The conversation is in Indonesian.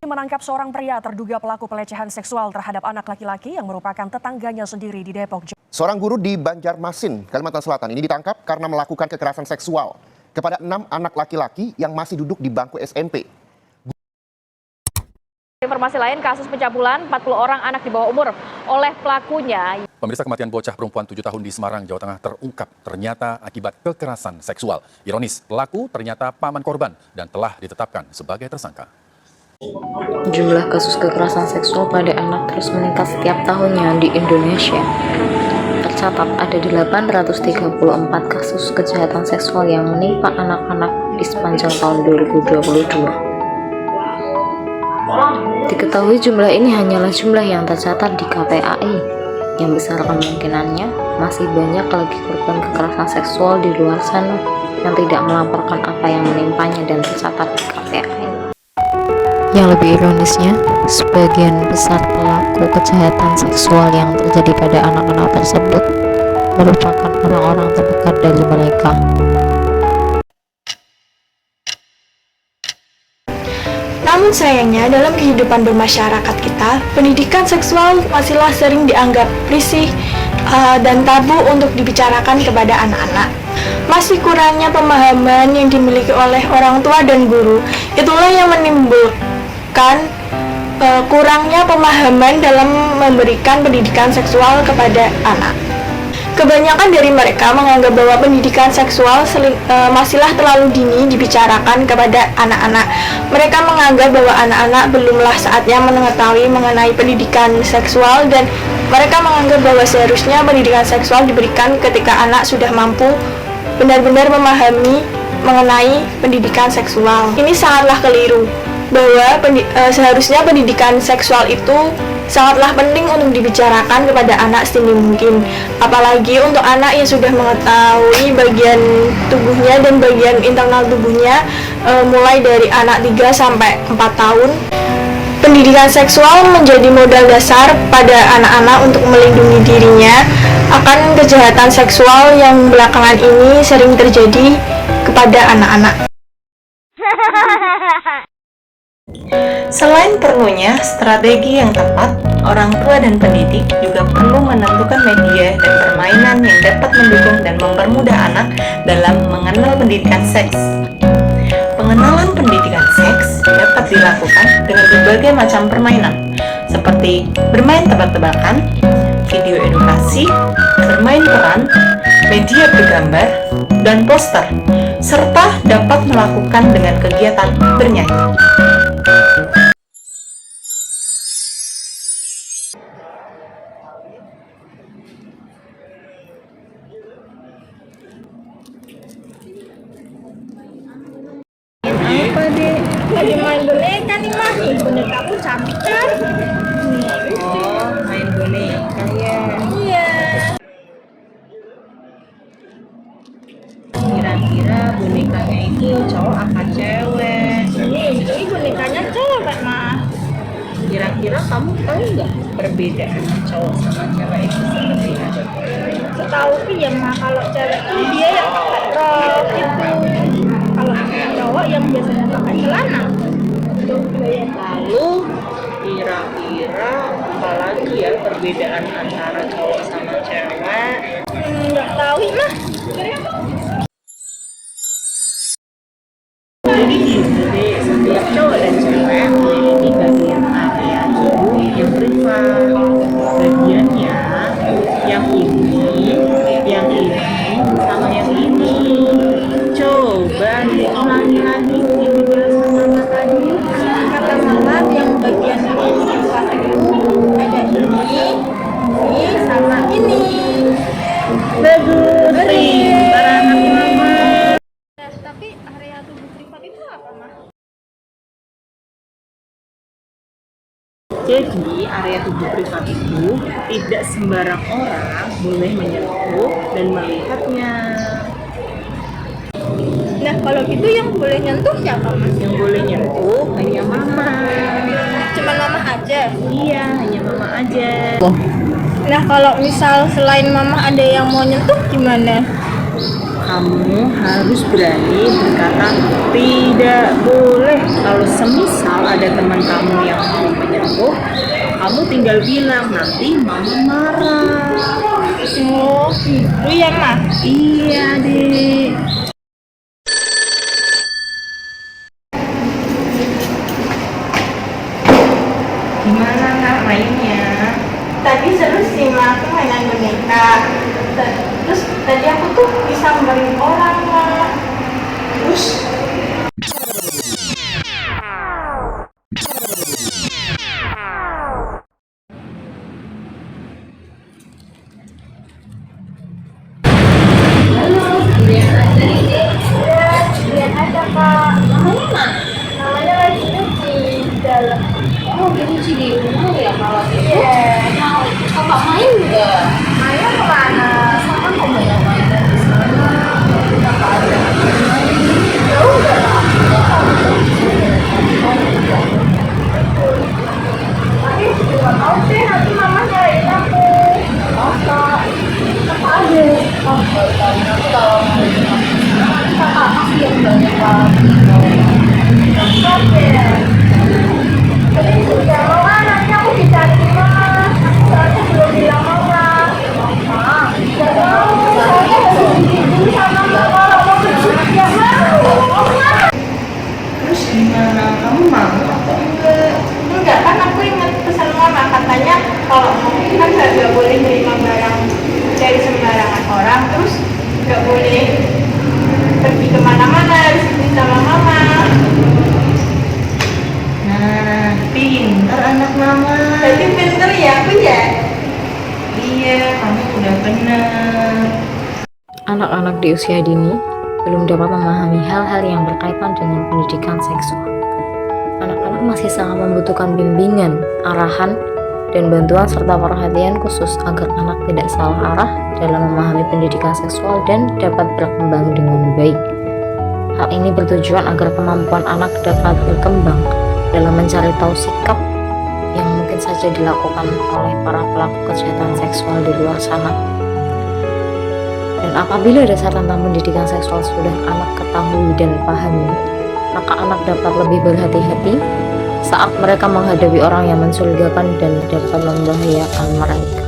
Menangkap seorang pria terduga pelaku pelecehan seksual terhadap anak laki-laki yang merupakan tetangganya sendiri di Depok. Seorang guru di Banjarmasin, Kalimantan Selatan ini ditangkap karena melakukan kekerasan seksual kepada 6 anak laki-laki yang masih duduk di bangku SMP. Informasi lain, kasus pencabulan 40 orang anak di bawah umur oleh pelakunya. Pemirsa, kematian bocah perempuan 7 tahun di Semarang, Jawa Tengah terungkap ternyata akibat kekerasan seksual. Ironis, pelaku ternyata paman korban dan telah ditetapkan sebagai tersangka. Jumlah kasus kekerasan seksual pada anak terus meningkat setiap tahunnya di Indonesia. Tercatat ada 834 kasus kejahatan seksual yang menimpa anak-anak di sepanjang tahun 2022. Diketahui jumlah ini hanyalah jumlah yang tercatat di KPAI, yang besar kemungkinannya masih banyak lagi korban kekerasan seksual di luar sana yang tidak melaporkan apa yang menimpanya dan tercatat di KPAI. Yang lebih ironisnya, sebagian besar pelaku kejahatan seksual yang terjadi pada anak-anak tersebut merupakan orang-orang terdekat dari mereka. Namun sayangnya dalam kehidupan bermasyarakat kita, pendidikan seksual masihlah sering dianggap risih dan tabu untuk dibicarakan kepada anak-anak. Masih kurangnya pemahaman yang dimiliki oleh orang tua dan guru, itulah yang menimbulkan kurangnya pemahaman dalam memberikan pendidikan seksual kepada anak. Kebanyakan dari mereka menganggap bahwa pendidikan seksual masihlah terlalu dini dibicarakan kepada anak-anak. Mereka menganggap bahwa anak-anak belumlah saatnya mengetahui mengenai pendidikan seksual, dan mereka menganggap bahwa seharusnya pendidikan seksual diberikan ketika anak sudah mampu benar-benar memahami mengenai pendidikan seksual. Ini sangatlah keliru, bahwa seharusnya pendidikan seksual itu sangatlah penting untuk dibicarakan kepada anak sedini mungkin, apalagi untuk anak yang sudah mengetahui bagian tubuhnya dan bagian internal tubuhnya mulai dari anak 3 sampai 4 tahun. Pendidikan seksual menjadi modal dasar pada anak-anak untuk melindungi dirinya akan kejahatan seksual yang belakangan ini sering terjadi kepada anak-anak. Selain perlunya strategi yang tepat, orang tua dan pendidik juga perlu menentukan media dan permainan yang dapat mendukung dan mempermudah anak dalam mengenal pendidikan seks. Pengenalan pendidikan seks dapat dilakukan dengan berbagai macam permainan, seperti bermain tebak-tebakan, video edukasi, bermain peran, media bergambar, dan poster, serta dapat melakukan dengan kegiatan bernyanyi. Apa deh? Lagi main boneka nih mah. Boneka aku cantik kan? Oh, main boneka ya. Iya. Kira-kira bonekanya itu cowok apa cewek? Ini bonekanya cewek mah. Kira-kira kamu tahu nggak perbedaan cowok sama cewek itu seperti apa? Setahu ya mah, kalau cewek tuh dia yang pakai rok itu. Kalau cowok yang biasanya pakai celana. Lalu kira-kira apa lagi ya perbedaan antara cowok sama cewek? Nggak tahu mah. Jadi gitu deh, setiap cowok dan cewek memiliki bagian area tubuh yang privat. Bagiannya yang ini, sama yang ini. Coba diulangi lagi penjelasan mama tadi. Kata mama yang bagian privat itu ada ini sama ini. Bagus, pintar anak mama. Tapi area tubuh privat itu apa mah? Jadi, area tubuh privat itu tidak sembarang orang boleh menyentuh dan melihatnya. Nah, kalau gitu yang boleh nyentuh siapa mas? Yang boleh nyentuh hanya mama. Cuma mama aja? Iya, hanya mama aja. Nah, kalau misal selain mama ada yang mau nyentuh gimana? kamu harus berani berkata tidak boleh. Kalau semisal ada teman kamu yang mau menyentuh, kamu tinggal bilang, nanti mama marah. Oh, gitu ya, Ma? Iya, Dek. Gimana Kak mainnya? Tadi seru sih, Ma. Aku mainan boneka. Terus tadi aku tuh bisa memberi orang, Ma. Terus lihat aja, Kak. Namanya mana? Namanya lagi di dalam. Oh, diuji di rumah ya kalau gitu. Iya. Nah, kakak main nggak? Maya kemana? Sama kamu yang main di sana. Kakak ada main. Ya udah lah. Tapi juga mau sih nanti mama nyariin aku. Kakak ada. Oh, nanti kalau mau kakak masih yang banyak lagi. Oke. Tapi juga mau nanti aku dicari mas. Soalnya belum bilang mama. Gak mau. Soalnya harus izin sama mama kalau mau pergi. Gak mau. Terus gimana? Kamu mau atau enggak? Enggak, kan aku ingat pesan mama katanya kalau mau kan nggak boleh nerima barang dari sembarangan orang, terus nggak boleh pergi kemana-mana, harus izin sama mama. Nah, pintar anak mama. Jadi pinter ya aku ya. Iya, kamu udah benar. Anak-anak di usia dini belum dapat memahami hal-hal yang berkaitan dengan pendidikan seksual. Anak-anak masih sangat membutuhkan bimbingan, arahan, dan bantuan serta perhatian khusus agar anak tidak salah arah dalam memahami pendidikan seksual dan dapat berkembang dengan baik. Hal ini bertujuan agar kemampuan anak dapat berkembang dalam mencari tahu sikap yang mungkin saja dilakukan oleh para pelaku kejahatan seksual di luar sana. Dan apabila dasar tentang pendidikan seksual sudah anak ketahui dan pahami, maka anak dapat lebih berhati-hati saat mereka menghadapi orang yang mencurigakan dan dapat membahayakan mereka.